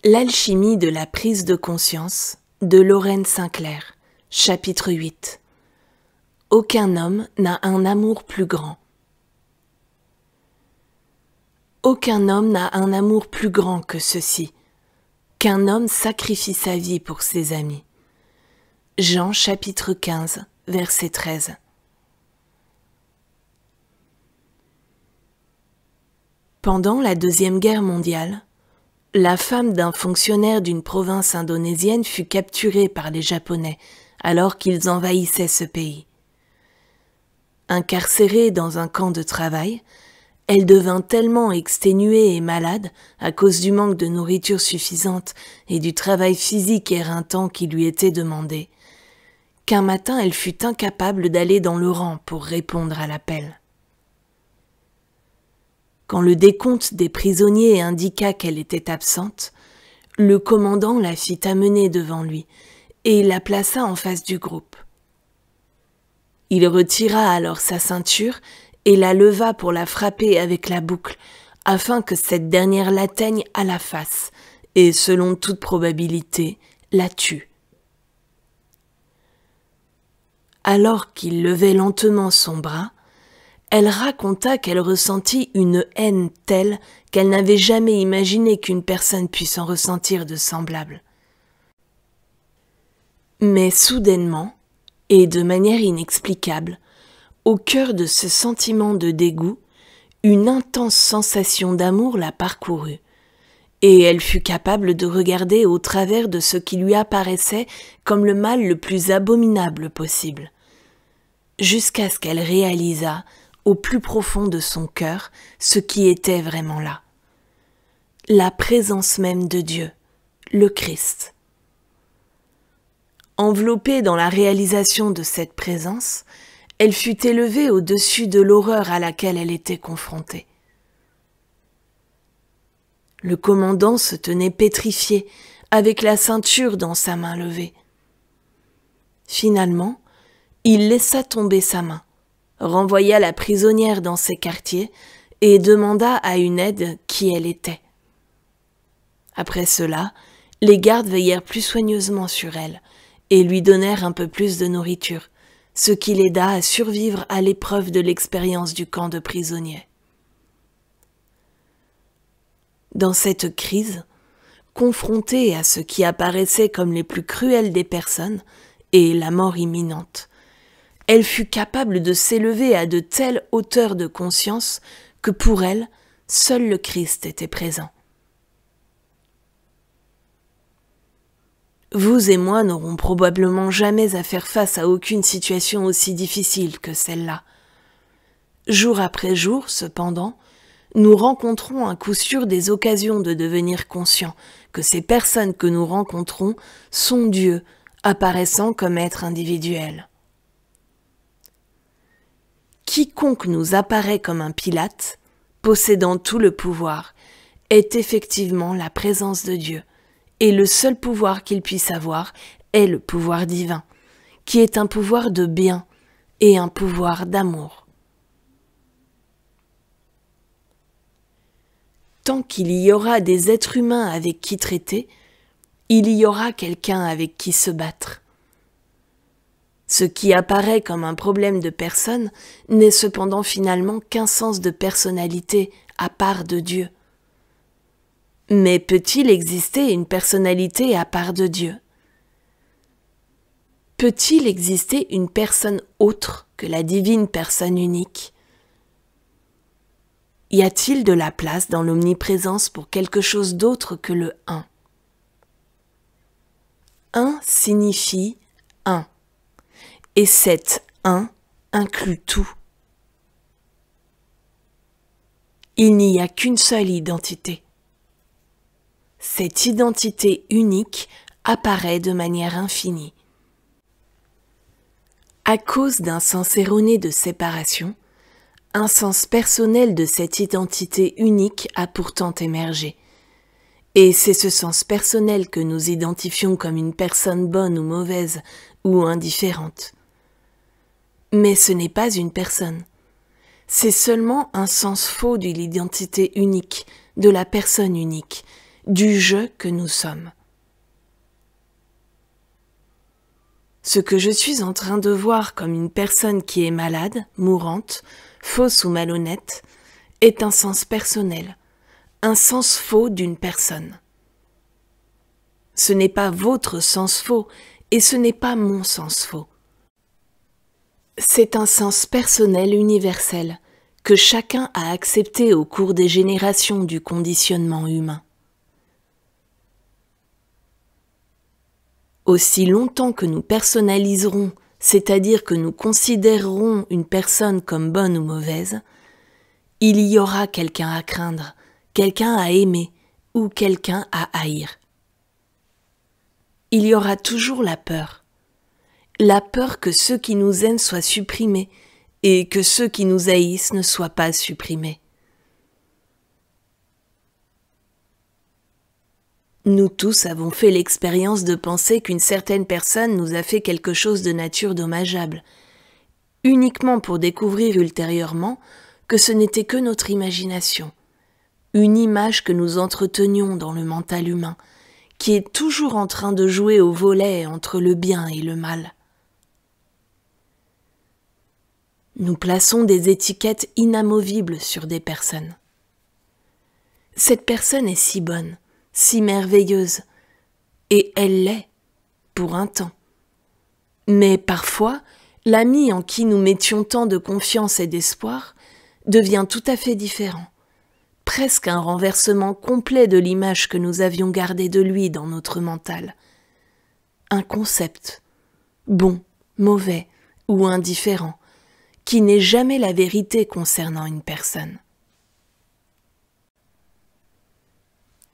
L'alchimie de la prise de conscience de Lorraine Sinclair, chapitre 8. Aucun homme n'a un amour plus grand. Aucun homme n'a un amour plus grand que ceci, qu'un homme sacrifie sa vie pour ses amis. Jean chapitre 15, verset 13. Pendant la Deuxième Guerre mondiale, la femme d'un fonctionnaire d'une province indonésienne fut capturée par les Japonais alors qu'ils envahissaient ce pays. Incarcérée dans un camp de travail, elle devint tellement exténuée et malade à cause du manque de nourriture suffisante et du travail physique éreintant qui lui était demandé, qu'un matin elle fut incapable d'aller dans le rang pour répondre à l'appel. Quand le décompte des prisonniers indiqua qu'elle était absente, le commandant la fit amener devant lui et la plaça en face du groupe. Il retira alors sa ceinture et la leva pour la frapper avec la boucle, afin que cette dernière l'atteigne à la face et, selon toute probabilité, la tue. Alors qu'il levait lentement son bras, elle raconta qu'elle ressentit une haine telle qu'elle n'avait jamais imaginé qu'une personne puisse en ressentir de semblable. Mais soudainement, et de manière inexplicable, au cœur de ce sentiment de dégoût, une intense sensation d'amour la parcourut, et elle fut capable de regarder au travers de ce qui lui apparaissait comme le mal le plus abominable possible, jusqu'à ce qu'elle réalisât au plus profond de son cœur ce qui était vraiment là. La présence même de Dieu, le Christ. Enveloppée dans la réalisation de cette présence, elle fut élevée au-dessus de l'horreur à laquelle elle était confrontée. Le commandant se tenait pétrifié, avec la ceinture dans sa main levée. Finalement, il laissa tomber sa main, renvoya la prisonnière dans ses quartiers et demanda à une aide qui elle était. Après cela, les gardes veillèrent plus soigneusement sur elle et lui donnèrent un peu plus de nourriture, ce qui l'aida à survivre à l'épreuve de l'expérience du camp de prisonniers. Dans cette crise, confrontée à ce qui apparaissait comme les plus cruels des personnes et la mort imminente, elle fut capable de s'élever à de telles hauteurs de conscience que pour elle, seul le Christ était présent. Vous et moi n'aurons probablement jamais à faire face à aucune situation aussi difficile que celle-là. Jour après jour, cependant, nous rencontrons à coup sûr des occasions de devenir conscients que ces personnes que nous rencontrons sont Dieu, apparaissant comme être individuel. Quiconque nous apparaît comme un Pilate, possédant tout le pouvoir, est effectivement la présence de Dieu, et le seul pouvoir qu'il puisse avoir est le pouvoir divin, qui est un pouvoir de bien et un pouvoir d'amour. Tant qu'il y aura des êtres humains avec qui traiter, il y aura quelqu'un avec qui se battre. Ce qui apparaît comme un problème de personne n'est cependant finalement qu'un sens de personnalité à part de Dieu. Mais peut-il exister une personnalité à part de Dieu? Peut-il exister une personne autre que la divine personne unique? Y a-t-il de la place dans l'omniprésence pour quelque chose d'autre que le un? Un signifie un. Et cet un inclut tout. Il n'y a qu'une seule identité. Cette identité unique apparaît de manière infinie. À cause d'un sens erroné de séparation, un sens personnel de cette identité unique a pourtant émergé. Et c'est ce sens personnel que nous identifions comme une personne bonne ou mauvaise ou indifférente. Mais ce n'est pas une personne. C'est seulement un sens faux de l'identité unique, de la personne unique, du je que nous sommes. Ce que je suis en train de voir comme une personne qui est malade, mourante, fausse ou malhonnête, est un sens personnel, un sens faux d'une personne. Ce n'est pas votre sens faux et ce n'est pas mon sens faux. C'est un sens personnel universel que chacun a accepté au cours des générations du conditionnement humain. Aussi longtemps que nous personnaliserons, c'est-à-dire que nous considérerons une personne comme bonne ou mauvaise, il y aura quelqu'un à craindre, quelqu'un à aimer ou quelqu'un à haïr. Il y aura toujours la peur que ceux qui nous aiment soient supprimés et que ceux qui nous haïssent ne soient pas supprimés. Nous tous avons fait l'expérience de penser qu'une certaine personne nous a fait quelque chose de nature dommageable, uniquement pour découvrir ultérieurement que ce n'était que notre imagination, une image que nous entretenions dans le mental humain, qui est toujours en train de jouer au volet entre le bien et le mal. Nous plaçons des étiquettes inamovibles sur des personnes. Cette personne est si bonne, si merveilleuse, et elle l'est, pour un temps. Mais parfois, l'ami en qui nous mettions tant de confiance et d'espoir devient tout à fait différent, presque un renversement complet de l'image que nous avions gardée de lui dans notre mental. Un concept, bon, mauvais ou indifférent, qui n'est jamais la vérité concernant une personne.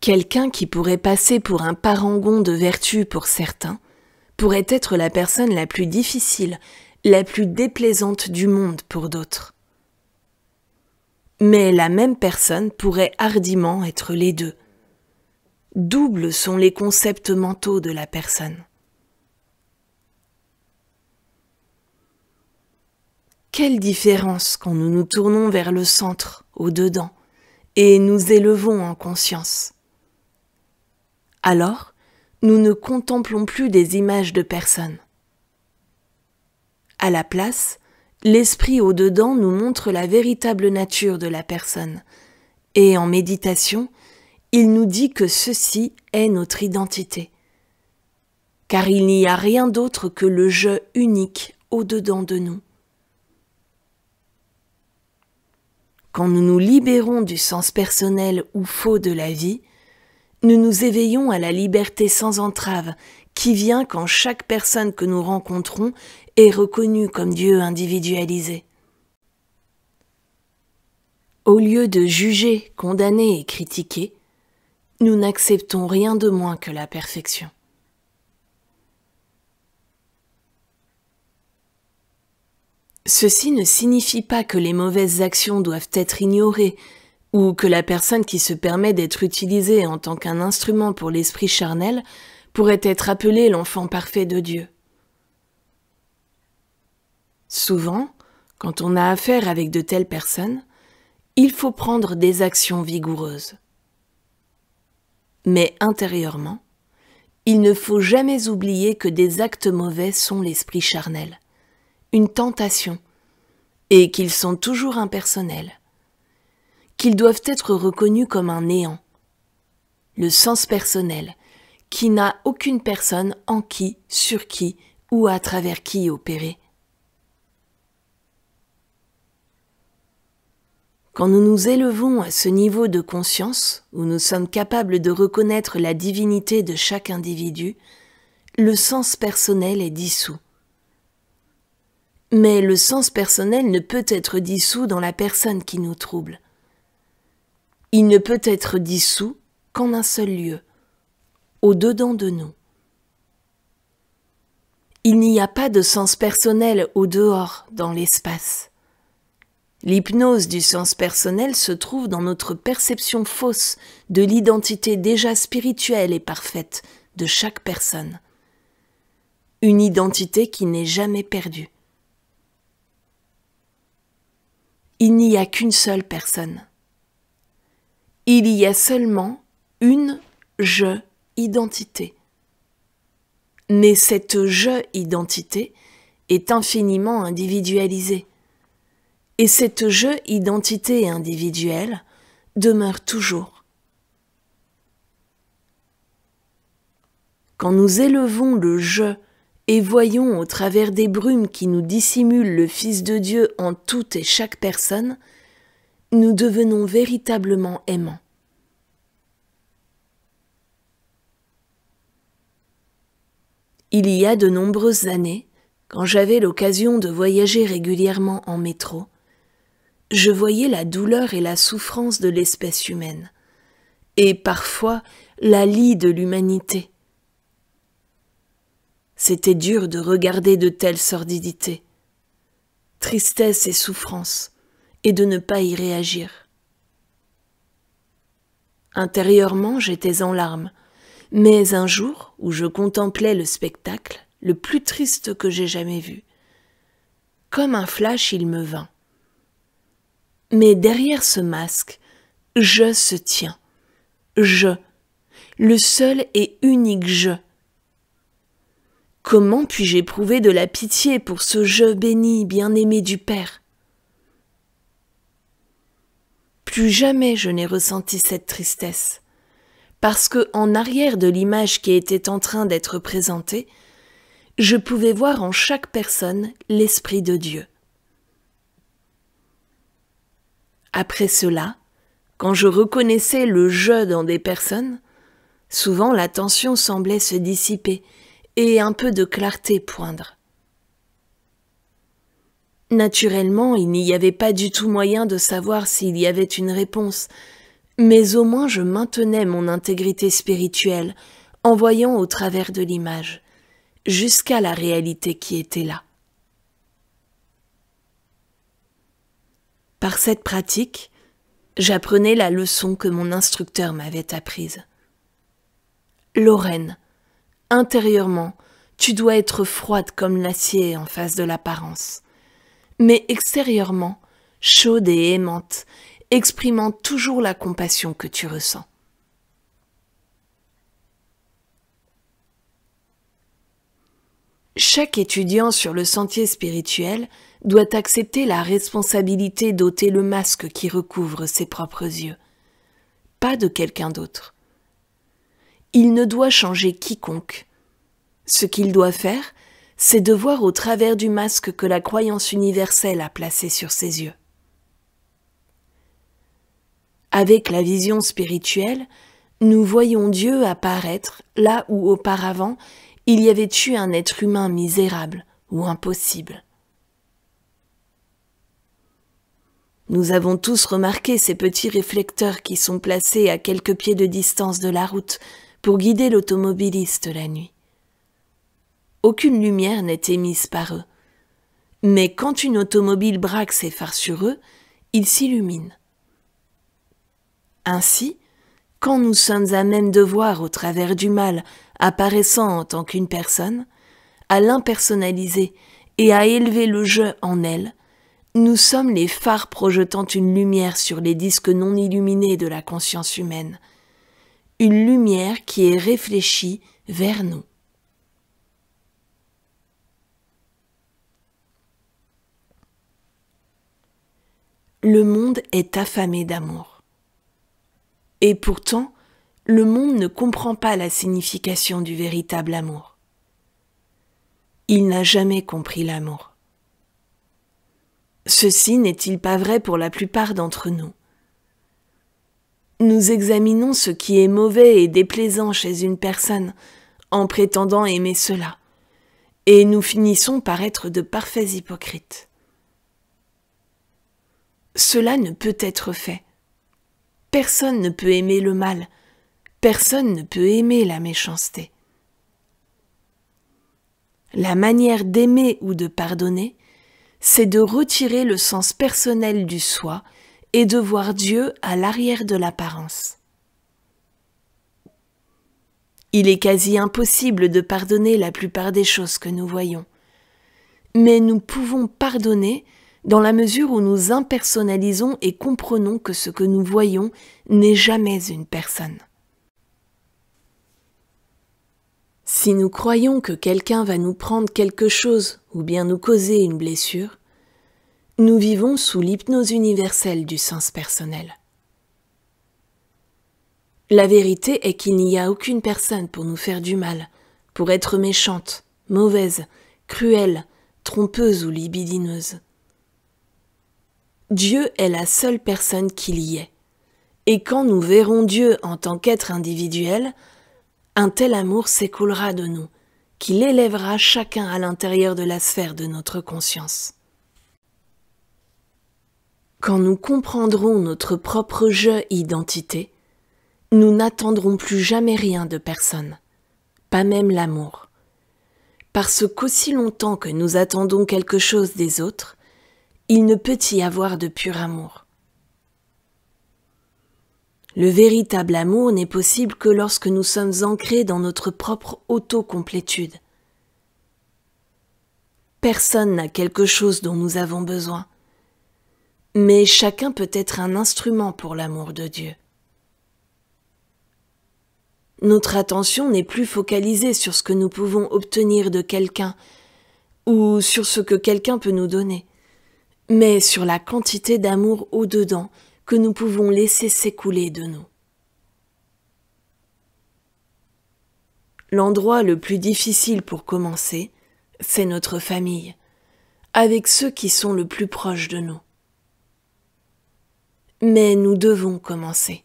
Quelqu'un qui pourrait passer pour un parangon de vertu pour certains, pourrait être la personne la plus difficile, la plus déplaisante du monde pour d'autres. Mais la même personne pourrait hardiment être les deux. Doubles sont les concepts mentaux de la personne. Quelle différence quand nous nous tournons vers le centre, au-dedans, et nous élevons en conscience. Alors, nous ne contemplons plus des images de personnes. À la place, l'esprit au-dedans nous montre la véritable nature de la personne, et en méditation, il nous dit que ceci est notre identité. Car il n'y a rien d'autre que le je unique au-dedans de nous. Quand nous nous libérons du sens personnel ou faux de la vie, nous nous éveillons à la liberté sans entrave qui vient quand chaque personne que nous rencontrons est reconnue comme Dieu individualisé. Au lieu de juger, condamner et critiquer, nous n'acceptons rien de moins que la perfection. Ceci ne signifie pas que les mauvaises actions doivent être ignorées ou que la personne qui se permet d'être utilisée en tant qu'un instrument pour l'esprit charnel pourrait être appelée l'enfant parfait de Dieu. Souvent, quand on a affaire avec de telles personnes, il faut prendre des actions vigoureuses. Mais intérieurement, il ne faut jamais oublier que des actes mauvais sont l'esprit charnel, une tentation, et qu'ils sont toujours impersonnels, qu'ils doivent être reconnus comme un néant, le sens personnel, qui n'a aucune personne en qui, sur qui ou à travers qui opérer. Quand nous nous élevons à ce niveau de conscience, où nous sommes capables de reconnaître la divinité de chaque individu, le sens personnel est dissous. Mais le sens personnel ne peut être dissous dans la personne qui nous trouble. Il ne peut être dissous qu'en un seul lieu, au-dedans de nous. Il n'y a pas de sens personnel au dehors, dans l'espace. L'hypnose du sens personnel se trouve dans notre perception fausse de l'identité déjà spirituelle et parfaite de chaque personne. Une identité qui n'est jamais perdue. Il n'y a qu'une seule personne. Il y a seulement une je-identité. Mais cette je-identité est infiniment individualisée. Et cette je-identité individuelle demeure toujours. Quand nous élevons le je et voyons au travers des brumes qui nous dissimulent le Fils de Dieu en toute et chaque personne, nous devenons véritablement aimants. Il y a de nombreuses années, quand j'avais l'occasion de voyager régulièrement en métro, je voyais la douleur et la souffrance de l'espèce humaine, et parfois la lie de l'humanité. C'était dur de regarder de telles sordidités, tristesse et souffrance, et de ne pas y réagir. Intérieurement, j'étais en larmes, mais un jour où je contemplais le spectacle, le plus triste que j'ai jamais vu, comme un flash il me vint. Mais derrière ce masque, je se tient, je, le seul et unique je. Comment puis-je éprouver de la pitié pour ce je béni, bien-aimé du Père? Plus jamais je n'ai ressenti cette tristesse, parce que en arrière de l'image qui était en train d'être présentée, je pouvais voir en chaque personne l'Esprit de Dieu. Après cela, quand je reconnaissais le je dans des personnes, souvent la tension semblait se dissiper et un peu de clarté poindre. Naturellement, il n'y avait pas du tout moyen de savoir s'il y avait une réponse, mais au moins je maintenais mon intégrité spirituelle en voyant au travers de l'image, jusqu'à la réalité qui était là. Par cette pratique, j'apprenais la leçon que mon instructeur m'avait apprise. Lorraine, intérieurement, tu dois être froide comme l'acier en face de l'apparence, mais extérieurement, chaude et aimante, exprimant toujours la compassion que tu ressens. Chaque étudiant sur le sentier spirituel doit accepter la responsabilité d'ôter le masque qui recouvre ses propres yeux, pas de quelqu'un d'autre. Il ne doit changer quiconque. Ce qu'il doit faire, c'est de voir au travers du masque que la croyance universelle a placé sur ses yeux. Avec la vision spirituelle, nous voyons Dieu apparaître là où auparavant il y avait eu un être humain misérable ou impossible. Nous avons tous remarqué ces petits réflecteurs qui sont placés à quelques pieds de distance de la route pour guider l'automobiliste la nuit. Aucune lumière n'est émise par eux, mais quand une automobile braque ses phares sur eux, ils s'illuminent. Ainsi, quand nous sommes à même de voir au travers du mal apparaissant en tant qu'une personne, à l'impersonnaliser et à élever le je en elle, nous sommes les phares projetant une lumière sur les disques non illuminés de la conscience humaine, une lumière qui est réfléchie vers nous. Le monde est affamé d'amour. Et pourtant, le monde ne comprend pas la signification du véritable amour. Il n'a jamais compris l'amour. Ceci n'est-il pas vrai pour la plupart d'entre nous? Nous examinons ce qui est mauvais et déplaisant chez une personne en prétendant aimer cela, et nous finissons par être de parfaits hypocrites. Cela ne peut être fait. Personne ne peut aimer le mal, personne ne peut aimer la méchanceté. La manière d'aimer ou de pardonner, c'est de retirer le sens personnel du soi et de voir Dieu à l'arrière de l'apparence. Il est quasi impossible de pardonner la plupart des choses que nous voyons, mais nous pouvons pardonner dans la mesure où nous impersonnalisons et comprenons que ce que nous voyons n'est jamais une personne. Si nous croyons que quelqu'un va nous prendre quelque chose ou bien nous causer une blessure, nous vivons sous l'hypnose universelle du sens personnel. La vérité est qu'il n'y a aucune personne pour nous faire du mal, pour être méchante, mauvaise, cruelle, trompeuse ou libidineuse. Dieu est la seule personne qu'il y ait. Et quand nous verrons Dieu en tant qu'être individuel, un tel amour s'écoulera de nous, qu'il élèvera chacun à l'intérieur de la sphère de notre conscience. Quand nous comprendrons notre propre je-identité, nous n'attendrons plus jamais rien de personne, pas même l'amour. Parce qu'aussi longtemps que nous attendons quelque chose des autres, il ne peut y avoir de pur amour. Le véritable amour n'est possible que lorsque nous sommes ancrés dans notre propre autocomplétude. Personne n'a quelque chose dont nous avons besoin, mais chacun peut être un instrument pour l'amour de Dieu. Notre attention n'est plus focalisée sur ce que nous pouvons obtenir de quelqu'un ou sur ce que quelqu'un peut nous donner, mais sur la quantité d'amour au-dedans que nous pouvons laisser s'écouler de nous. L'endroit le plus difficile pour commencer, c'est notre famille, avec ceux qui sont le plus proches de nous. Mais nous devons commencer.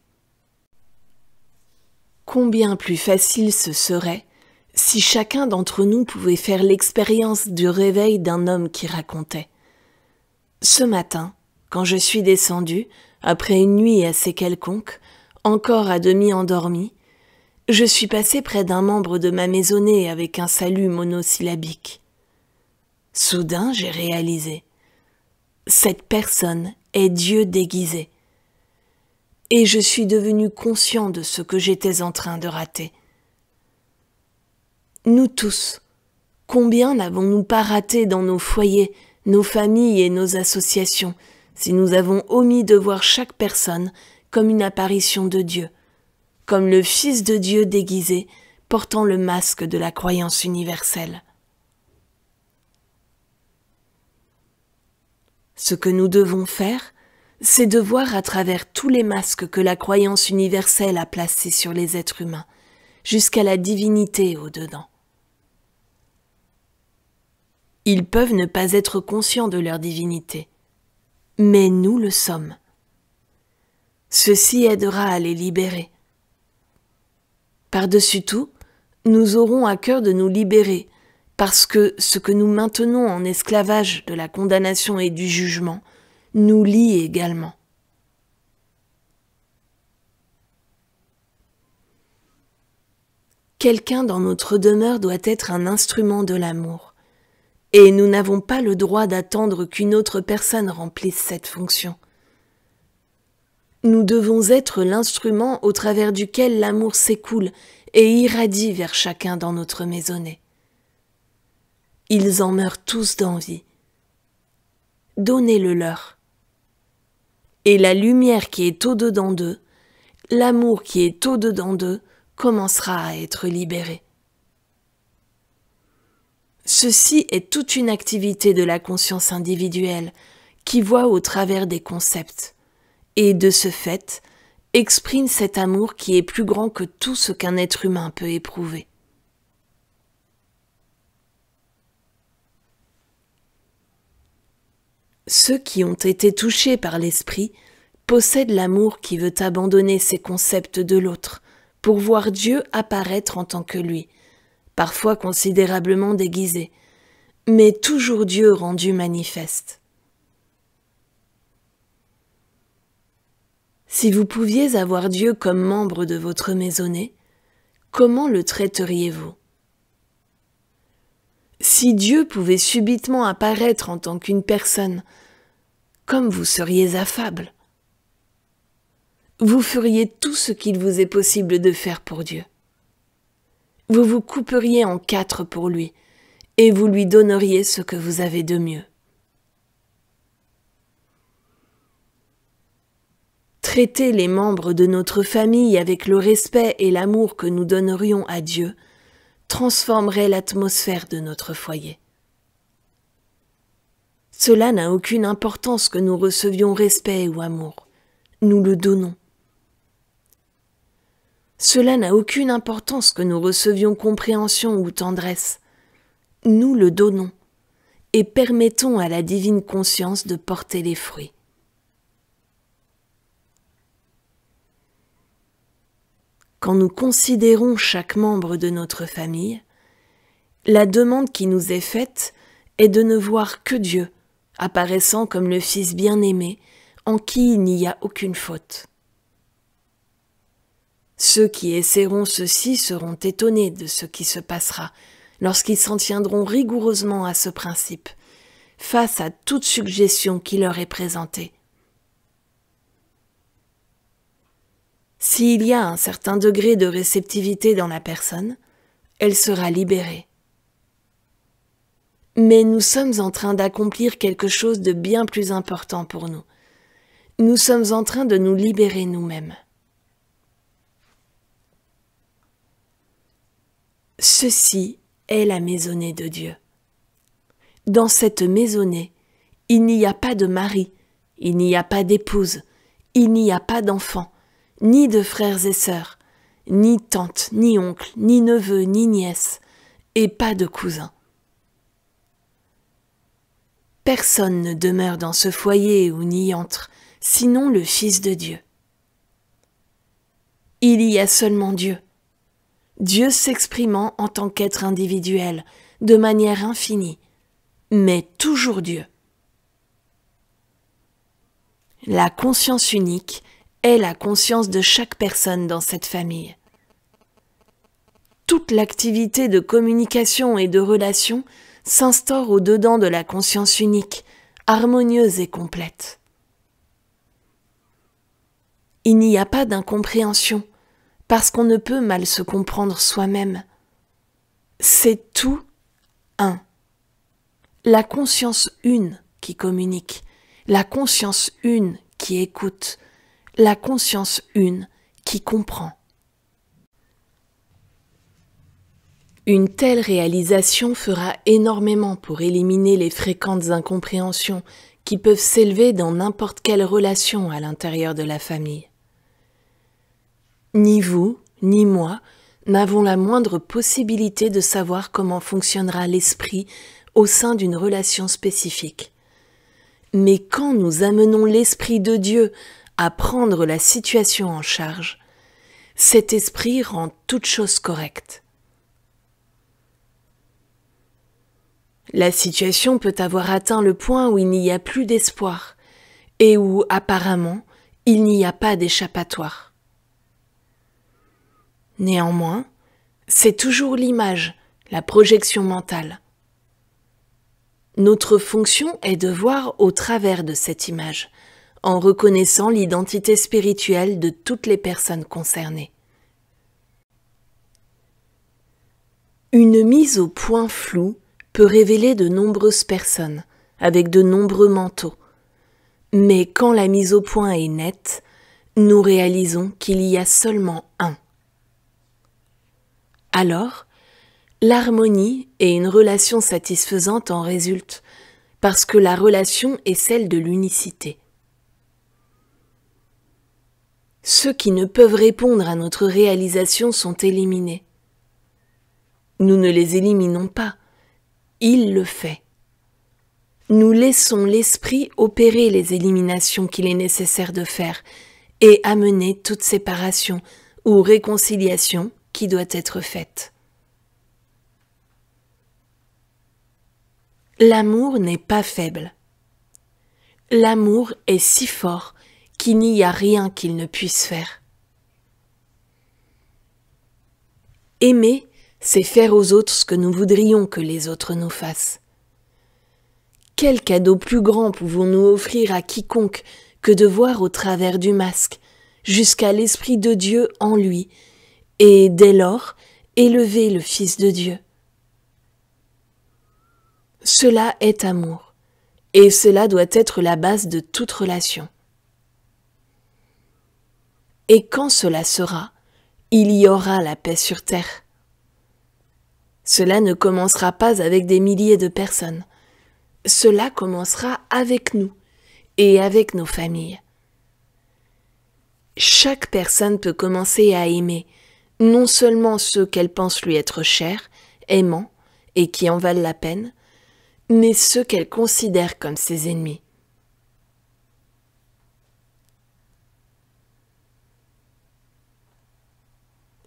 Combien plus facile ce serait si chacun d'entre nous pouvait faire l'expérience du réveil d'un homme qui racontait. Ce matin, quand je suis descendu, après une nuit assez quelconque, encore à demi endormi, je suis passé près d'un membre de ma maisonnée avec un salut monosyllabique. Soudain, j'ai réalisé. Cette personne est Dieu déguisé. Et je suis devenu conscient de ce que j'étais en train de rater. Nous tous, combien n'avons-nous pas raté dans nos foyers, nos familles et nos associations, si nous avons omis de voir chaque personne comme une apparition de Dieu, comme le Fils de Dieu déguisé, portant le masque de la croyance universelle. Ce que nous devons faire, c'est de voir à travers tous les masques que la croyance universelle a placés sur les êtres humains, jusqu'à la divinité au-dedans. Ils peuvent ne pas être conscients de leur divinité, mais nous le sommes. Ceci aidera à les libérer. Par-dessus tout, nous aurons à cœur de nous libérer, parce que ce que nous maintenons en esclavage de la condamnation et du jugement nous lie également. Quelqu'un dans notre demeure doit être un instrument de l'amour, et nous n'avons pas le droit d'attendre qu'une autre personne remplisse cette fonction. Nous devons être l'instrument au travers duquel l'amour s'écoule et irradie vers chacun dans notre maisonnée. Ils en meurent tous d'envie. Donnez-le leur. Et la lumière qui est au-dedans d'eux, l'amour qui est au-dedans d'eux, commencera à être libéré. Ceci est toute une activité de la conscience individuelle qui voit au travers des concepts et, de ce fait, exprime cet amour qui est plus grand que tout ce qu'un être humain peut éprouver. Ceux qui ont été touchés par l'esprit possèdent l'amour qui veut abandonner ses concepts de l'autre pour voir Dieu apparaître en tant que lui, parfois considérablement déguisé, mais toujours Dieu rendu manifeste. Si vous pouviez avoir Dieu comme membre de votre maisonnée, comment le traiteriez-vous? Si Dieu pouvait subitement apparaître en tant qu'une personne, comme vous seriez affable. Vous feriez tout ce qu'il vous est possible de faire pour Dieu. Vous vous couperiez en 4 pour lui, et vous lui donneriez ce que vous avez de mieux. Traiter les membres de notre famille avec le respect et l'amour que nous donnerions à Dieu transformerait l'atmosphère de notre foyer. Cela n'a aucune importance que nous recevions respect ou amour. Nous le donnons. Cela n'a aucune importance que nous recevions compréhension ou tendresse. Nous le donnons et permettons à la divine conscience de porter les fruits. Quand nous considérons chaque membre de notre famille, la demande qui nous est faite est de ne voir que Dieu, apparaissant comme le Fils bien-aimé, en qui il n'y a aucune faute. Ceux qui essaieront ceci seront étonnés de ce qui se passera lorsqu'ils s'en tiendront rigoureusement à ce principe, face à toute suggestion qui leur est présentée. S'il y a un certain degré de réceptivité dans la personne, elle sera libérée. Mais nous sommes en train d'accomplir quelque chose de bien plus important pour nous. Nous sommes en train de nous libérer nous-mêmes. Ceci est la maisonnée de Dieu. Dans cette maisonnée, il n'y a pas de mari, il n'y a pas d'épouse, il n'y a pas d'enfants, ni de frères et sœurs, ni tantes, ni oncles, ni neveux, ni nièces, et pas de cousins. Personne ne demeure dans ce foyer ou n'y entre, sinon le Fils de Dieu. Il y a seulement Dieu. Dieu s'exprimant en tant qu'être individuel, de manière infinie, mais toujours Dieu. La conscience unique est la conscience de chaque personne dans cette famille. Toute l'activité de communication et de relation s'instaure au-dedans de la conscience unique, harmonieuse et complète. Il n'y a pas d'incompréhension, parce qu'on ne peut mal se comprendre soi-même. C'est tout un. La conscience une qui communique, la conscience une qui écoute, la conscience une qui comprend. Une telle réalisation fera énormément pour éliminer les fréquentes incompréhensions qui peuvent s'élever dans n'importe quelle relation à l'intérieur de la famille. Ni vous, ni moi, n'avons la moindre possibilité de savoir comment fonctionnera l'esprit au sein d'une relation spécifique. Mais quand nous amenons l'Esprit de Dieu à prendre la situation en charge, cet esprit rend toute chose correcte. La situation peut avoir atteint le point où il n'y a plus d'espoir et où, apparemment, il n'y a pas d'échappatoire. Néanmoins, c'est toujours l'image, la projection mentale. Notre fonction est de voir au travers de cette image, en reconnaissant l'identité spirituelle de toutes les personnes concernées. Une mise au point floue peut révéler de nombreuses personnes, avec de nombreux manteaux. Mais quand la mise au point est nette, nous réalisons qu'il y a seulement un. Alors, l'harmonie et une relation satisfaisante en résultent, parce que la relation est celle de l'unicité. Ceux qui ne peuvent répondre à notre réalisation sont éliminés. Nous ne les éliminons pas, il le fait. Nous laissons l'esprit opérer les éliminations qu'il est nécessaire de faire et amener toute séparation ou réconciliation qui doit être faite. L'amour n'est pas faible. L'amour est si fort qu'il n'y a rien qu'il ne puisse faire. Aimer, c'est faire aux autres ce que nous voudrions que les autres nous fassent. Quel cadeau plus grand pouvons-nous offrir à quiconque que de voir au travers du masque, jusqu'à l'Esprit de Dieu en lui, et dès lors élever le Fils de Dieu. Cela est amour, et cela doit être la base de toute relation. Et quand cela sera, il y aura la paix sur terre. Cela ne commencera pas avec des milliers de personnes. Cela commencera avec nous et avec nos familles. Chaque personne peut commencer à aimer non seulement ceux qu'elle pense lui être chers, aimants et qui en valent la peine, mais ceux qu'elle considère comme ses ennemis.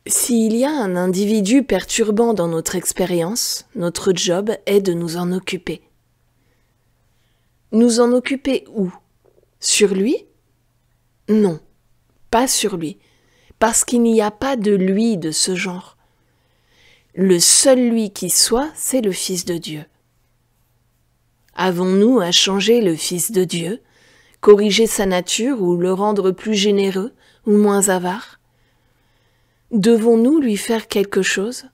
S'il y a un individu perturbant dans notre expérience, notre job est de nous en occuper. Nous en occuper où? Sur lui? Non, pas sur lui, parce qu'il n'y a pas de lui de ce genre. Le seul lui qui soit, c'est le Fils de Dieu. Avons-nous à changer le Fils de Dieu, corriger sa nature ou le rendre plus généreux ou moins avare? Devons-nous lui faire quelque chose?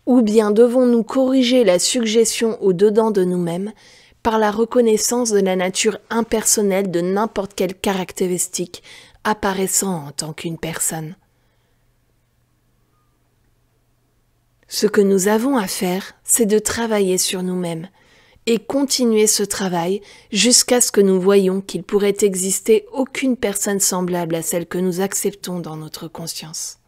Ou bien devons-nous corriger la suggestion au-dedans de nous-mêmes par la reconnaissance de la nature impersonnelle de n'importe quelle caractéristique apparaissant en tant qu'une personne? Ce que nous avons à faire, c'est de travailler sur nous-mêmes et continuer ce travail jusqu'à ce que nous voyions qu'il pourrait exister aucune personne semblable à celle que nous acceptons dans notre conscience.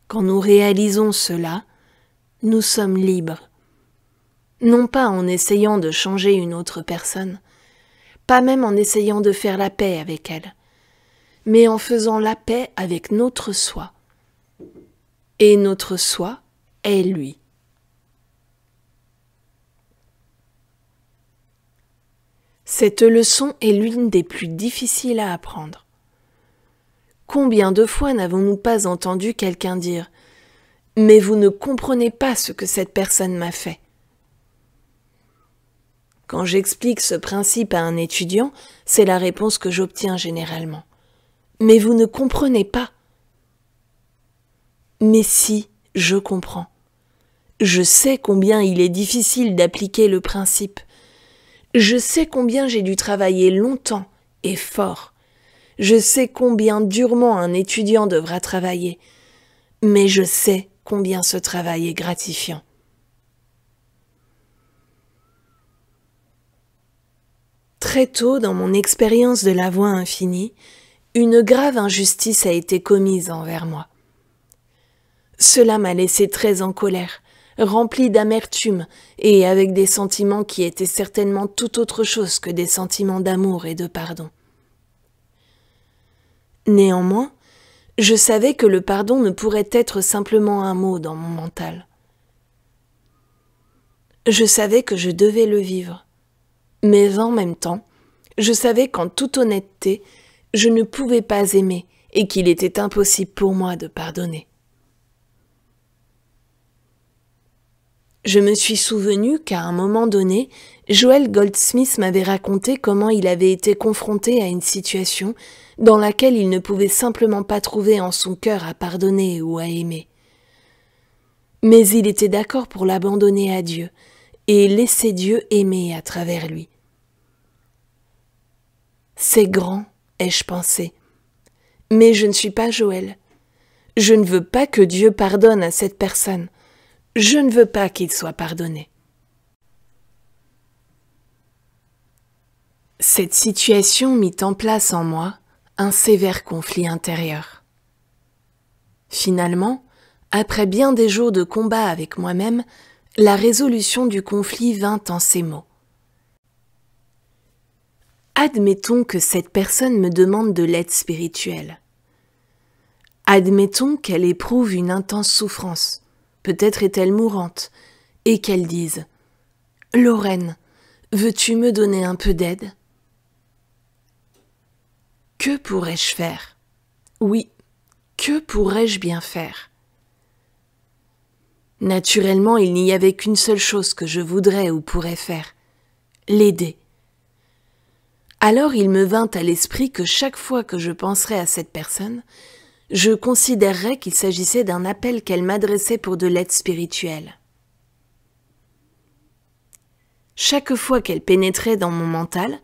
Quand nous réalisons cela, nous sommes libres. Non pas en essayant de changer une autre personne, pas même en essayant de faire la paix avec elle, mais en faisant la paix avec notre soi. Et notre soi est lui. Cette leçon est l'une des plus difficiles à apprendre. Combien de fois n'avons-nous pas entendu quelqu'un dire « Mais vous ne comprenez pas ce que cette personne m'a fait ». Quand j'explique ce principe à un étudiant, c'est la réponse que j'obtiens généralement. « Mais vous ne comprenez pas ». Mais si, je comprends. Je sais combien il est difficile d'appliquer le principe. Je sais combien j'ai dû travailler longtemps et fort. Je sais combien durement un étudiant devra travailler. Mais je sais combien ce travail est gratifiant. Très tôt dans mon expérience de la voie infinie, une grave injustice a été commise envers moi. Cela m'a laissé très en colère, rempli d'amertume et avec des sentiments qui étaient certainement tout autre chose que des sentiments d'amour et de pardon. Néanmoins, je savais que le pardon ne pourrait être simplement un mot dans mon mental. Je savais que je devais le vivre, mais en même temps, je savais qu'en toute honnêteté, je ne pouvais pas aimer et qu'il était impossible pour moi de pardonner. Je me suis souvenu qu'à un moment donné, Joel Goldsmith m'avait raconté comment il avait été confronté à une situation dans laquelle il ne pouvait simplement pas trouver en son cœur à pardonner ou à aimer. Mais il était d'accord pour l'abandonner à Dieu et laisser Dieu aimer à travers lui. C'est grand, ai-je pensé. Mais je ne suis pas Joël. Je ne veux pas que Dieu pardonne à cette personne. Je ne veux pas qu'il soit pardonné. Cette situation mit en place en moi un sévère conflit intérieur. Finalement, après bien des jours de combat avec moi-même, la résolution du conflit vint en ces mots. Admettons que cette personne me demande de l'aide spirituelle. Admettons qu'elle éprouve une intense souffrance, peut-être est-elle mourante, et qu'elle dise « Lorraine, veux-tu me donner un peu d'aide ?» Que pourrais-je faire? Oui, que pourrais-je bien faire? Naturellement, il n'y avait qu'une seule chose que je voudrais ou pourrais faire, l'aider. Alors il me vint à l'esprit que chaque fois que je penserais à cette personne, je considérerais qu'il s'agissait d'un appel qu'elle m'adressait pour de l'aide spirituelle. Chaque fois qu'elle pénétrait dans mon mental,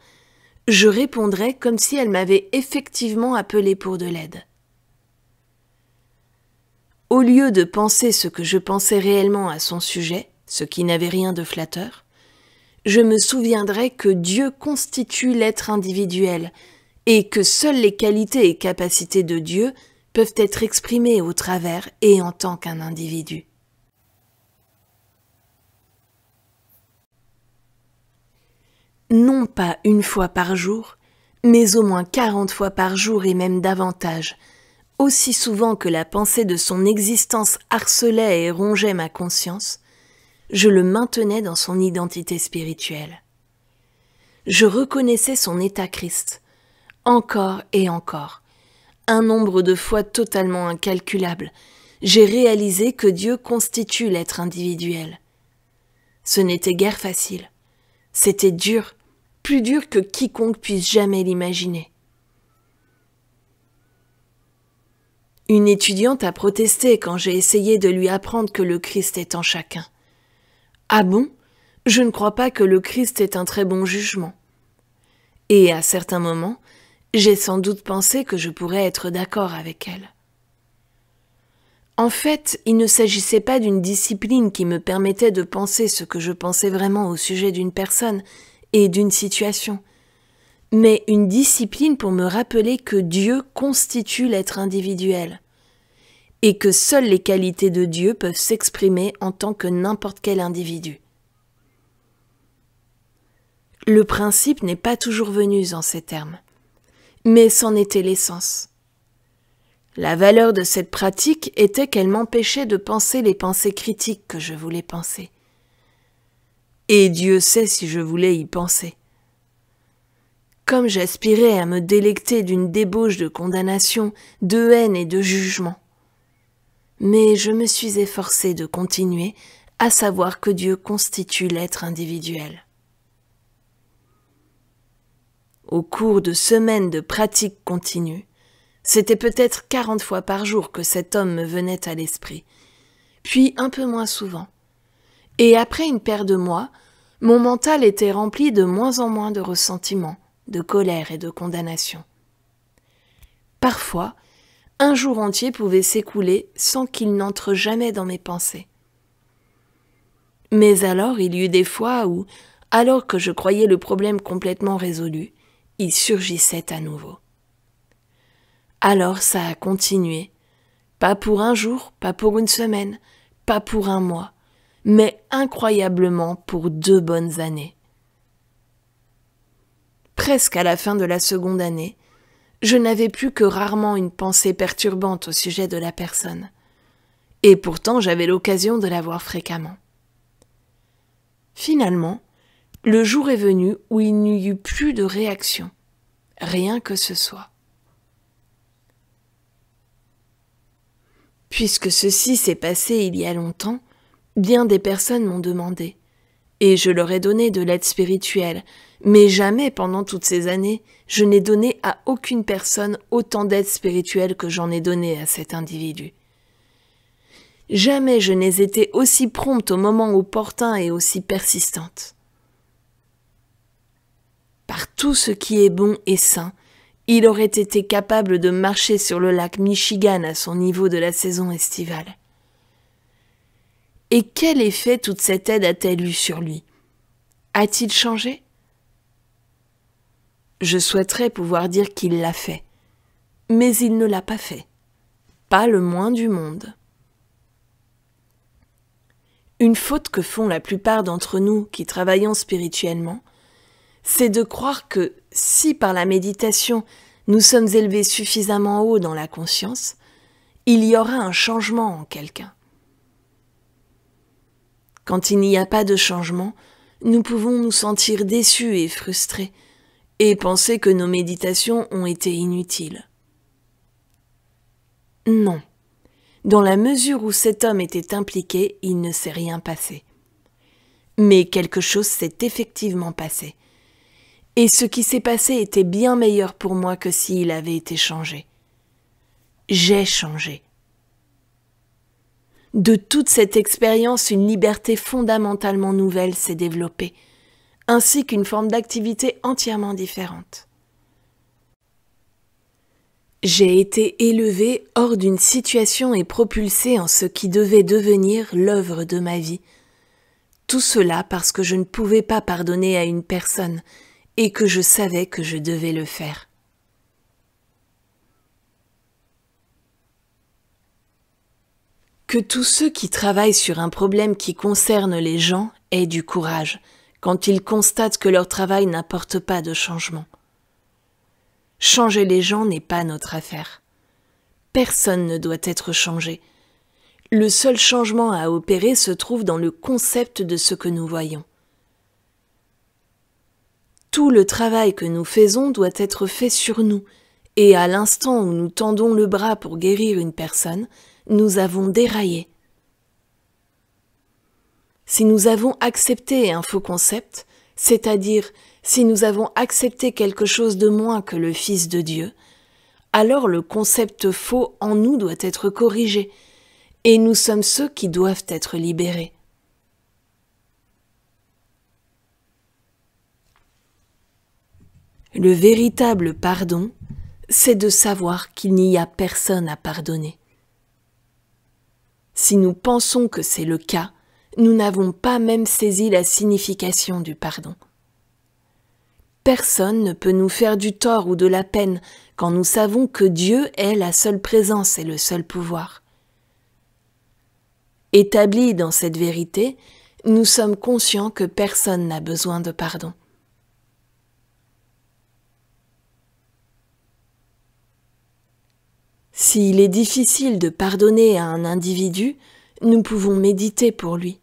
je répondrais comme si elle m'avait effectivement appelé pour de l'aide. au lieu de penser ce que je pensais réellement à son sujet, ce qui n'avait rien de flatteur, je me souviendrai que Dieu constitue l'être individuel et que seules les qualités et capacités de Dieu peuvent être exprimées au travers et en tant qu'un individu. Non pas une fois par jour, mais au moins 40 fois par jour et même davantage, aussi souvent que la pensée de son existence harcelait et rongeait ma conscience, je le maintenais dans son identité spirituelle. Je reconnaissais son état Christ, encore et encore. Un nombre de fois totalement incalculable, j'ai réalisé que Dieu constitue l'être individuel. Ce n'était guère facile. C'était dur, plus dur que quiconque puisse jamais l'imaginer. Une étudiante a protesté quand j'ai essayé de lui apprendre que le Christ est en chacun. Ah bon? Je ne crois pas que le Christ ait un très bon jugement. Et à certains moments, j'ai sans doute pensé que je pourrais être d'accord avec elle. En fait, il ne s'agissait pas d'une discipline qui me permettait de penser ce que je pensais vraiment au sujet d'une personne et d'une situation, mais une discipline pour me rappeler que Dieu constitue l'être individuel et que seules les qualités de Dieu peuvent s'exprimer en tant que n'importe quel individu. Le principe n'est pas toujours venu en ces termes, mais c'en était l'essence. La valeur de cette pratique était qu'elle m'empêchait de penser les pensées critiques que je voulais penser. Et Dieu sait si je voulais y penser. Comme j'aspirais à me délecter d'une débauche de condamnation, de haine et de jugement. Mais je me suis efforcée de continuer à savoir que Dieu constitue l'être individuel. Au cours de semaines de pratique continue, c'était peut-être 40 fois par jour que cet homme me venait à l'esprit, puis un peu moins souvent. Et après une paire de mois, mon mental était rempli de moins en moins de ressentiments, de colère et de condamnation. Parfois, un jour entier pouvait s'écouler sans qu'il n'entre jamais dans mes pensées. Mais alors il y eut des fois où, alors que je croyais le problème complètement résolu, il surgissait à nouveau. Alors ça a continué, pas pour un jour, pas pour une semaine, pas pour un mois, mais incroyablement pour 2 bonnes années. Presque à la fin de la seconde année, je n'avais plus que rarement une pensée perturbante au sujet de la personne, et pourtant j'avais l'occasion de la voir fréquemment. Finalement, le jour est venu où il n'y eut plus de réaction, rien que ce soit. Puisque ceci s'est passé il y a longtemps, bien des personnes m'ont demandé, et je leur ai donné de l'aide spirituelle, mais jamais pendant toutes ces années, je n'ai donné à aucune personne autant d'aide spirituelle que j'en ai donné à cet individu. Jamais je n'ai été aussi prompte au moment opportun et aussi persistante. Par tout ce qui est bon et sain, il aurait été capable de marcher sur le lac Michigan à son niveau de la saison estivale. Et quel effet toute cette aide a-t-elle eu sur lui? A-t-il changé? Je souhaiterais pouvoir dire qu'il l'a fait, mais il ne l'a pas fait. Pas le moins du monde. Une faute que font la plupart d'entre nous qui travaillons spirituellement, c'est de croire que si par la méditation nous sommes élevés suffisamment haut dans la conscience, il y aura un changement en quelqu'un. Quand il n'y a pas de changement, nous pouvons nous sentir déçus et frustrés, et penser que nos méditations ont été inutiles. Non. Dans la mesure où cet homme était impliqué, il ne s'est rien passé. Mais quelque chose s'est effectivement passé. Et ce qui s'est passé était bien meilleur pour moi que s'il avait été changé. J'ai changé. De toute cette expérience, une liberté fondamentalement nouvelle s'est développée, ainsi qu'une forme d'activité entièrement différente. J'ai été élevé hors d'une situation et propulsé en ce qui devait devenir l'œuvre de ma vie. Tout cela parce que je ne pouvais pas pardonner à une personne et que je savais que je devais le faire. Que tous ceux qui travaillent sur un problème qui concerne les gens aient du courage quand ils constatent que leur travail n'apporte pas de changement. Changer les gens n'est pas notre affaire. Personne ne doit être changé. Le seul changement à opérer se trouve dans le concept de ce que nous voyons. Tout le travail que nous faisons doit être fait sur nous, et à l'instant où nous tendons le bras pour guérir une personne, nous avons déraillé. Si nous avons accepté un faux concept, c'est-à-dire si nous avons accepté quelque chose de moins que le Fils de Dieu, alors le concept faux en nous doit être corrigé, et nous sommes ceux qui doivent être libérés. Le véritable pardon, c'est de savoir qu'il n'y a personne à pardonner. Si nous pensons que c'est le cas, nous n'avons pas même saisi la signification du pardon. Personne ne peut nous faire du tort ou de la peine quand nous savons que Dieu est la seule présence et le seul pouvoir. Établis dans cette vérité, nous sommes conscients que personne n'a besoin de pardon. S'il est difficile de pardonner à un individu, nous pouvons méditer pour lui,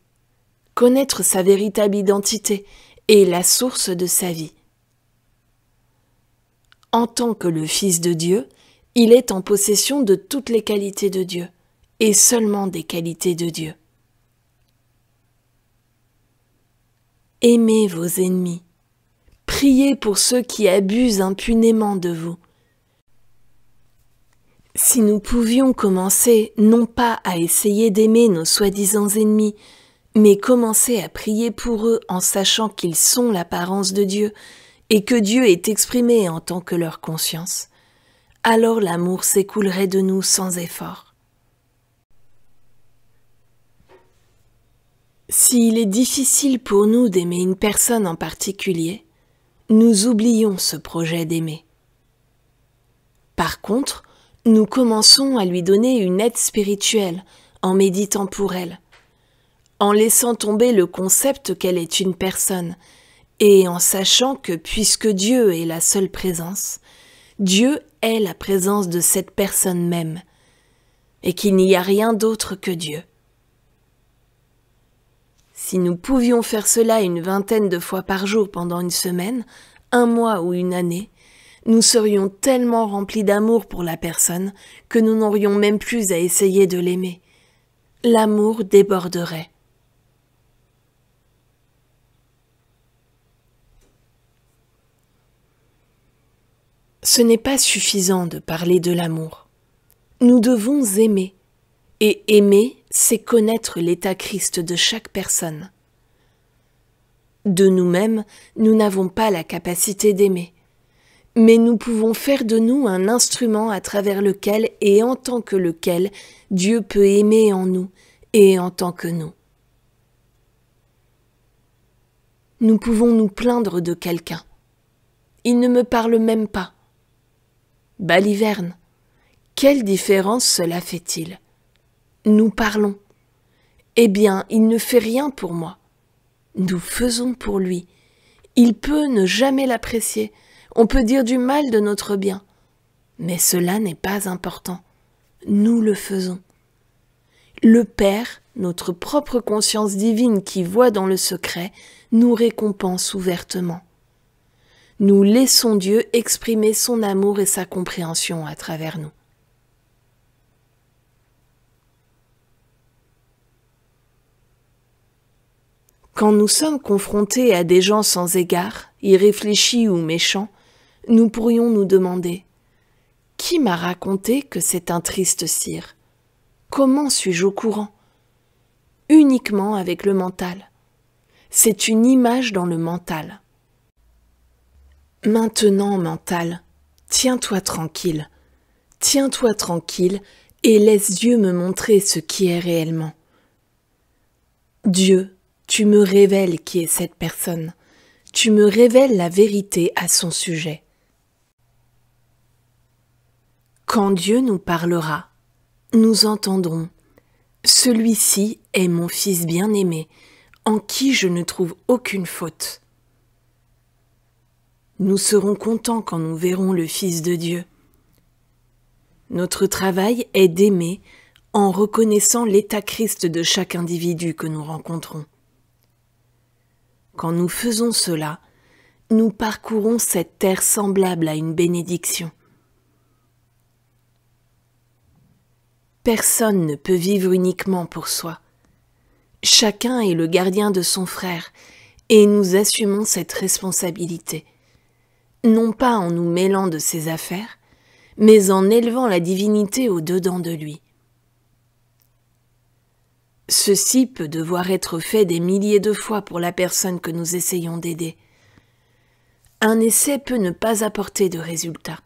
connaître sa véritable identité et la source de sa vie. En tant que le Fils de Dieu, il est en possession de toutes les qualités de Dieu, et seulement des qualités de Dieu. Aimez vos ennemis, priez pour ceux qui abusent impunément de vous. Si nous pouvions commencer non pas à essayer d'aimer nos soi-disant ennemis, mais commencer à prier pour eux en sachant qu'ils sont l'apparence de Dieu et que Dieu est exprimé en tant que leur conscience, alors l'amour s'écoulerait de nous sans effort. S'il est difficile pour nous d'aimer une personne en particulier, nous oublions ce projet d'aimer. Par contre, nous commençons à lui donner une aide spirituelle en méditant pour elle, en laissant tomber le concept qu'elle est une personne et en sachant que puisque Dieu est la seule présence, Dieu est la présence de cette personne même et qu'il n'y a rien d'autre que Dieu. Si nous pouvions faire cela une vingtaine de fois par jour pendant une semaine, un mois ou une année, nous serions tellement remplis d'amour pour la personne que nous n'aurions même plus à essayer de l'aimer. L'amour déborderait. Ce n'est pas suffisant de parler de l'amour. Nous devons aimer. Et aimer, c'est connaître l'état Christ de chaque personne. De nous-mêmes, nous n'avons pas la capacité d'aimer. Mais nous pouvons faire de nous un instrument à travers lequel et en tant que lequel Dieu peut aimer en nous et en tant que nous. Nous pouvons nous plaindre de quelqu'un. Il ne me parle même pas. Baliverne, quelle différence cela fait-il? Nous parlons. Eh bien, il ne fait rien pour moi. Nous faisons pour lui. Il peut ne jamais l'apprécier. On peut dire du mal de notre bien. Mais cela n'est pas important. Nous le faisons. Le Père, notre propre conscience divine qui voit dans le secret, nous récompense ouvertement. Nous laissons Dieu exprimer son amour et sa compréhension à travers nous. Quand nous sommes confrontés à des gens sans égard, irréfléchis ou méchants, nous pourrions nous demander « Qui m'a raconté que c'est un triste cire? Comment suis-je au courant ?» Uniquement avec le mental. C'est une image dans le mental. Maintenant, mental, tiens-toi tranquille. Tiens-toi tranquille et laisse Dieu me montrer ce qui est réellement. Dieu, tu me révèles qui est cette personne. Tu me révèles la vérité à son sujet. Quand Dieu nous parlera, nous entendrons. Celui-ci est mon Fils bien-aimé, en qui je ne trouve aucune faute. Nous serons contents quand nous verrons le Fils de Dieu. Notre travail est d'aimer en reconnaissant l'état Christ de chaque individu que nous rencontrons. Quand nous faisons cela, nous parcourons cette terre semblable à une bénédiction. Personne ne peut vivre uniquement pour soi. Chacun est le gardien de son frère et nous assumons cette responsabilité, non pas en nous mêlant de ses affaires, mais en élevant la divinité au-dedans de lui. Ceci peut devoir être fait des milliers de fois pour la personne que nous essayons d'aider. Un essai peut ne pas apporter de résultat.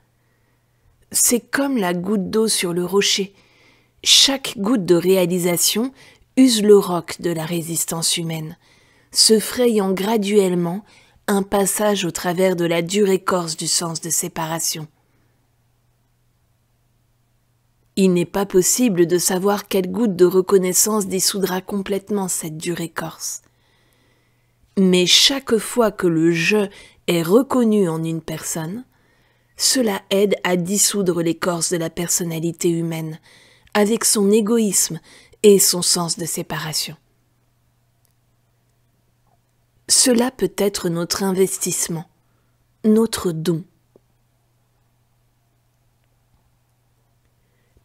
C'est comme la goutte d'eau sur le rocher. Chaque goutte de réalisation use le roc de la résistance humaine, se frayant graduellement un passage au travers de la dure écorce du sens de séparation. Il n'est pas possible de savoir quelle goutte de reconnaissance dissoudra complètement cette dure écorce. Mais chaque fois que le « je » est reconnu en une personne, cela aide à dissoudre l'écorce de la personnalité humaine, avec son égoïsme et son sens de séparation. Cela peut être notre investissement, notre don.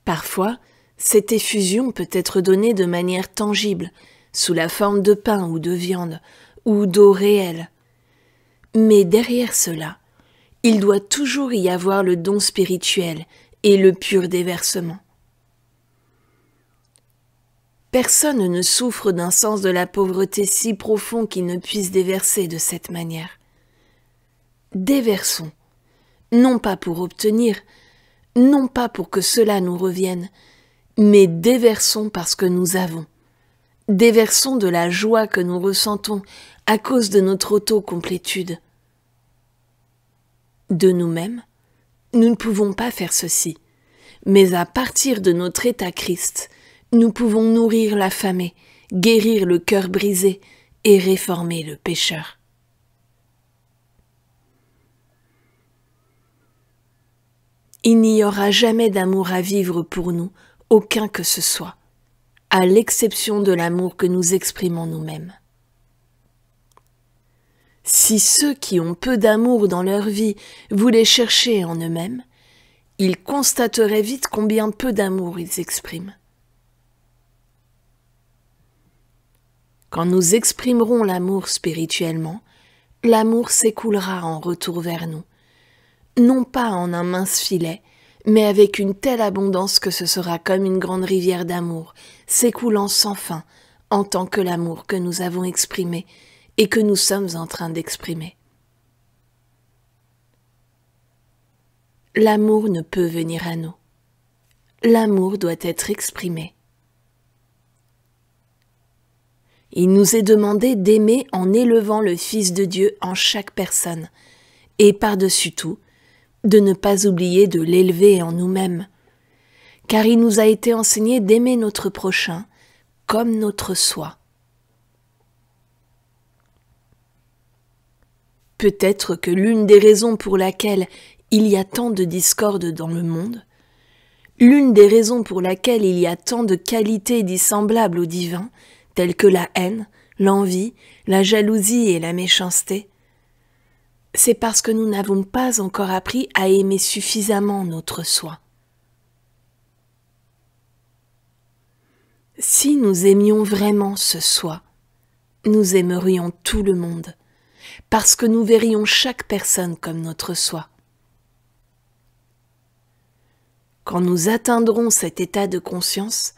Parfois, cette effusion peut être donnée de manière tangible, sous la forme de pain ou de viande, ou d'eau réelle. Mais derrière cela, il doit toujours y avoir le don spirituel et le pur déversement. Personne ne souffre d'un sens de la pauvreté si profond qu'il ne puisse déverser de cette manière. Déversons, non pas pour obtenir, non pas pour que cela nous revienne, mais déversons parce que nous avons. Déversons de la joie que nous ressentons à cause de notre autocomplétude. De nous-mêmes, nous ne pouvons pas faire ceci, mais à partir de notre état Christ, nous pouvons nourrir l'affamé, guérir le cœur brisé et réformer le pécheur. Il n'y aura jamais d'amour à vivre pour nous, aucun que ce soit, à l'exception de l'amour que nous exprimons nous-mêmes. Si ceux qui ont peu d'amour dans leur vie voulaient chercher en eux-mêmes, ils constateraient vite combien peu d'amour ils expriment. Quand nous exprimerons l'amour spirituellement, l'amour s'écoulera en retour vers nous, non pas en un mince filet, mais avec une telle abondance que ce sera comme une grande rivière d'amour, s'écoulant sans fin, en tant que l'amour que nous avons exprimé et que nous sommes en train d'exprimer. L'amour ne peut venir à nous. L'amour doit être exprimé. Il nous est demandé d'aimer en élevant le Fils de Dieu en chaque personne, et par-dessus tout, de ne pas oublier de l'élever en nous-mêmes, car il nous a été enseigné d'aimer notre prochain comme notre soi. Peut-être que l'une des raisons pour laquelle il y a tant de discorde dans le monde, l'une des raisons pour laquelle il y a tant de qualités dissemblables au divin, telles que la haine, l'envie, la jalousie et la méchanceté, c'est parce que nous n'avons pas encore appris à aimer suffisamment notre soi. Si nous aimions vraiment ce soi, nous aimerions tout le monde, parce que nous verrions chaque personne comme notre soi. Quand nous atteindrons cet état de conscience,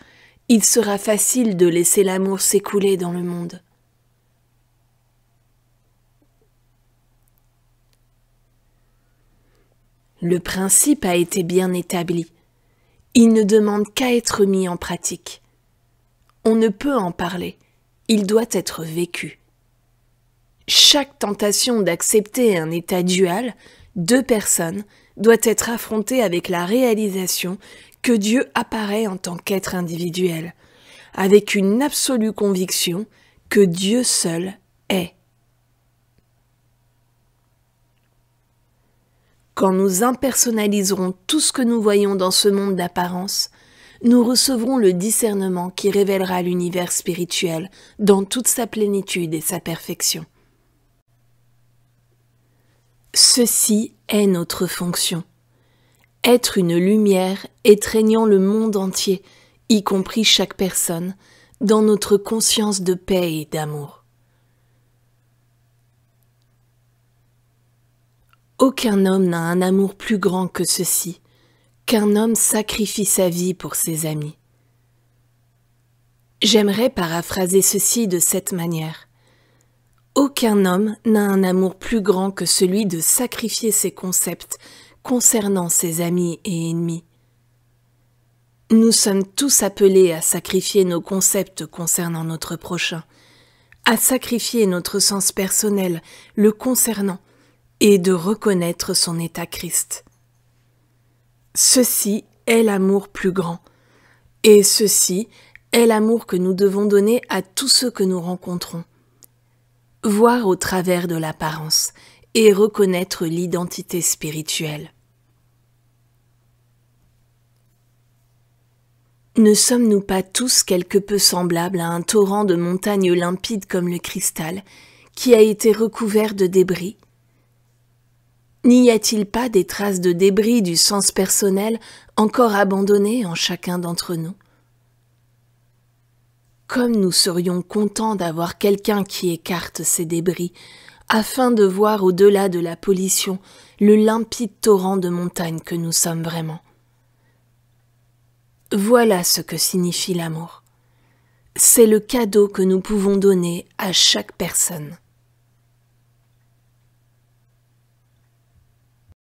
il sera facile de laisser l'amour s'écouler dans le monde. Le principe a été bien établi. Il ne demande qu'à être mis en pratique. On ne peut en parler, il doit être vécu. Chaque tentation d'accepter un état dual, deux personnes, doit être affrontée avec la réalisation que Dieu apparaît en tant qu'être individuel, avec une absolue conviction que Dieu seul est. Quand nous impersonnaliserons tout ce que nous voyons dans ce monde d'apparence, nous recevrons le discernement qui révélera l'univers spirituel dans toute sa plénitude et sa perfection. Ceci est notre fonction. Être une lumière étreignant le monde entier, y compris chaque personne, dans notre conscience de paix et d'amour. Aucun homme n'a un amour plus grand que ceci, qu'un homme sacrifie sa vie pour ses amis. J'aimerais paraphraser ceci de cette manière. Aucun homme n'a un amour plus grand que celui de sacrifier ses concepts concernant ses amis et ennemis. Nous sommes tous appelés à sacrifier nos concepts concernant notre prochain, à sacrifier notre sens personnel le concernant et de reconnaître son état Christ. Ceci est l'amour plus grand, et ceci est l'amour que nous devons donner à tous ceux que nous rencontrons. Voir au travers de l'apparence et reconnaître l'identité spirituelle. Ne sommes-nous pas tous quelque peu semblables à un torrent de montagnes limpides comme le cristal, qui a été recouvert de débris? N'y a-t-il pas des traces de débris du sens personnel encore abandonnées en chacun d'entre nous? Comme nous serions contents d'avoir quelqu'un qui écarte ces débris, afin de voir au-delà de la pollution le limpide torrent de montagnes que nous sommes vraiment. Voilà ce que signifie l'amour. C'est le cadeau que nous pouvons donner à chaque personne.